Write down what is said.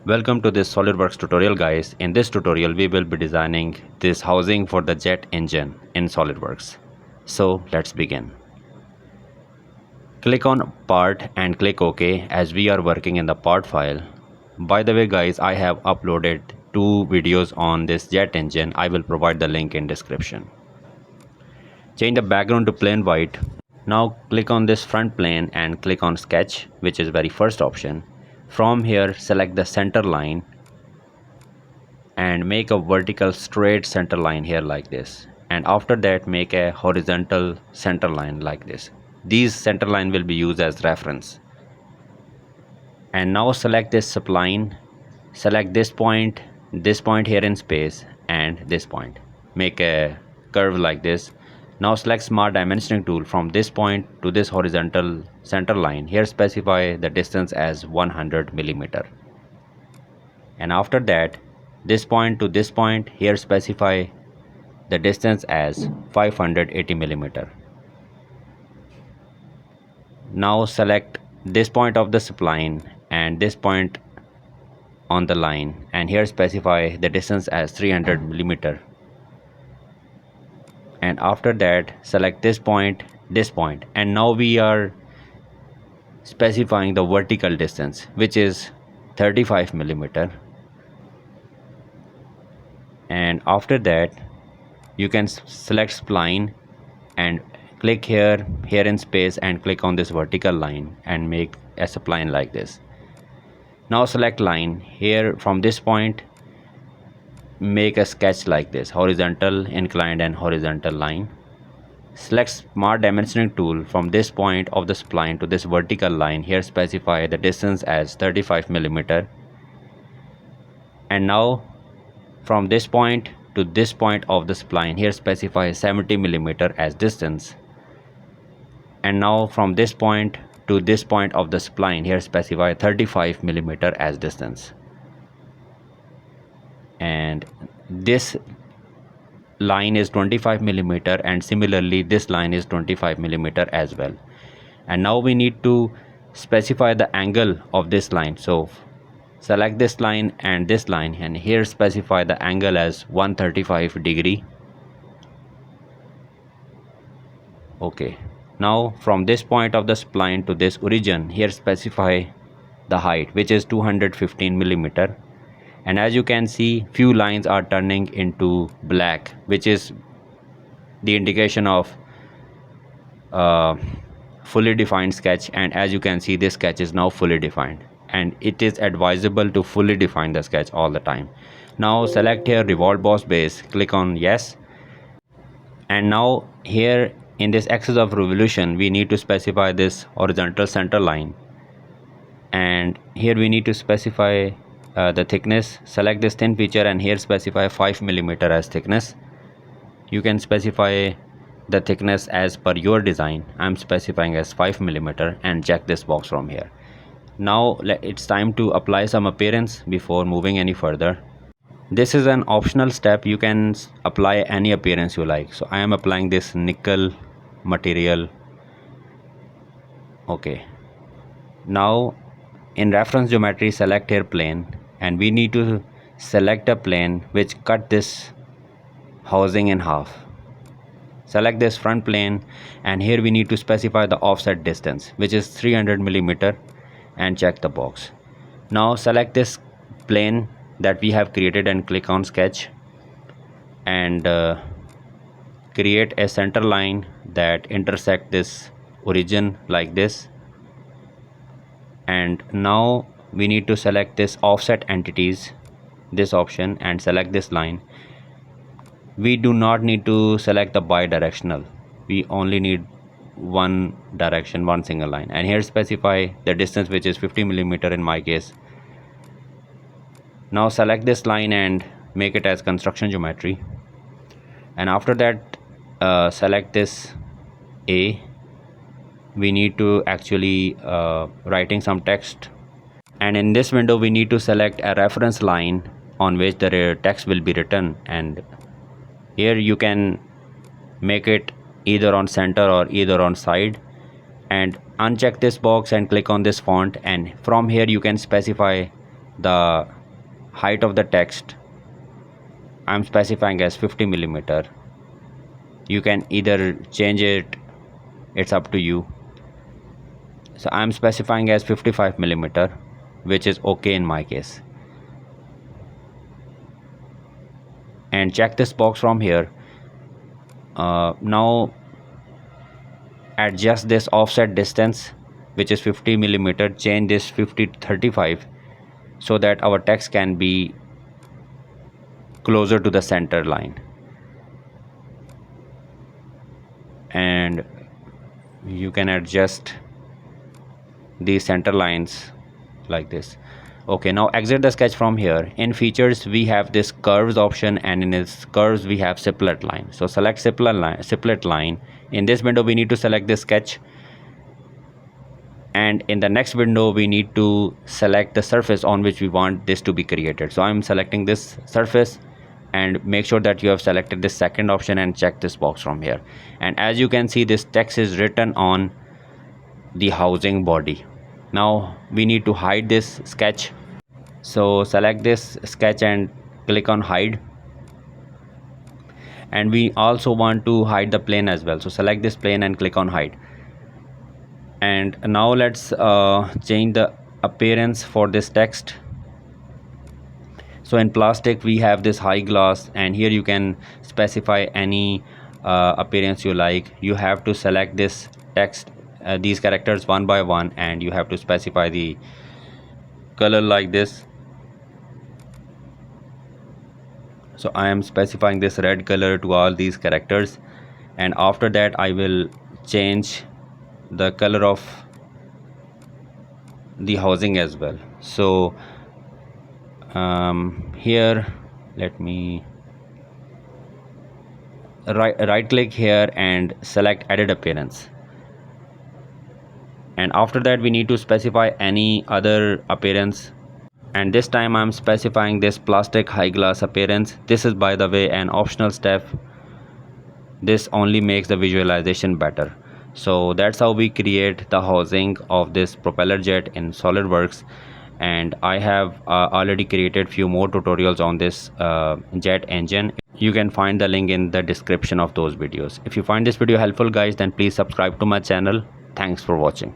Welcome to this SolidWorks tutorial, guys. In this tutorial we will be designing this housing for the jet engine in SolidWorks. So let's begin. Click on part and click OK as we are working in the part file. By the way guys, I have uploaded 2 videos on this jet engine. I will provide the link in description. Change the background to plain white. Now click on this front plane and click on sketch, which is very first option. From here select the center line and make a vertical straight center line here like this, and after that make a horizontal center line like this. These center line will be used as reference. And now select this spline, select this point here in space, and this point, make a curve like this. Now select smart dimensioning tool. From this point to this horizontal center line, here specify the distance as 100 millimeter, and after that this point to this point, here specify the distance as 580 millimeter. Now select this point of the spline and this point on the line, and here specify the distance as 300 millimeter, and after that select this point, and now we are specifying the vertical distance, which is 35 millimeter. And after that you can select spline and click here in space and click on this vertical line and make a spline like this. Now select line here. From this point make a sketch like this, horizontal, inclined and horizontal line. Select smart dimensioning tool. From this point of the spline to this vertical line, here specify the distance as 35 millimeter. And now from this point to this point of the spline, here specify 70 millimeter as distance. And now from this point to this point of the spline, here specify 35 millimeter as distance. And this line is 25 millimeter, and similarly this line is 25 millimeter as well. And now we need to specify the angle of this line. So select this line and this line, and here specify the angle as 135 degree. Okay. Now from this point of the spline to this origin, here specify the height, which is 215 millimeter. And as you can see, few lines are turning into black, which is the indication of fully defined sketch. And as you can see, this sketch is now fully defined, and it is advisable to fully define the sketch all the time. Now select here revolve boss base, click on yes, and now here in this axis of revolution we need to specify this horizontal center line, and here we need to specify the thickness. Select this thin feature and here specify 5 millimeter as thickness. You can specify the thickness as per your design. I'm specifying as 5 millimeter, and check this box from here. Now it's time to apply some appearance before moving any further. This is an optional step. You can apply any appearance you like. So I am applying this nickel material. Okay. Now in reference geometry select here plane, and we need to select a plane which cut this housing in half. Select this front plane, and here we need to specify the offset distance, which is 300 millimeter, and check the box. Now select this plane that we have created and click on sketch, and create a center line that intersect this origin like this. And now we need to select this offset entities, this option, and select this line. We do not need to select the bidirectional, we only need one direction, one single line, and here specify the distance, which is 50 millimeter in my case. Now select this line and make it as construction geometry, and after that select this A. We need to actually writing some text, and in this window we need to select a reference line on which the text will be written, and here you can make it either on center or either on side, and uncheck this box and click on this font, and from here you can specify the height of the text I'm specifying as 50 millimeter. You can either change it, it's up to you. So I'm specifying as 55 millimeter, which is okay in my case. And check this box from here. Now adjust this offset distance, which is 50 millimeter, change this 50 to 35 so that our text can be closer to the center line. And you can adjust these center lines like this. Okay, now exit the sketch from here. In features we have this curves option, and in this curves we have split line. So select split line. In this window we need to select this sketch, and in the next window we need to select the surface on which we want this to be created. So I'm selecting this surface, and make sure that you have selected this second option and check this box from here. And as you can see, this text is written on the housing body. Now we need to hide this sketch, so select this sketch and click on hide. And we also want to hide the plane as well, so select this plane and click on hide. And now let's change the appearance for this text. So in plastic we have this high gloss, and here you can specify any appearance you like. You have to select this text, these characters one by one, and you have to specify the color like this. So I am specifying this red color to all these characters, and after that I will change the color of the housing as well. So here let me right click here and select edit appearance, and after that we need to specify any other appearance, and this time I'm specifying this plastic high gloss appearance. This is, by the way, an optional step. This only makes the visualization better. So that's how we create the housing of this propeller jet in SolidWorks. And I have already created few more tutorials on this jet engine. You can find the link in the description of those videos. If you find this video helpful guys, then please subscribe to my channel. Thanks for watching.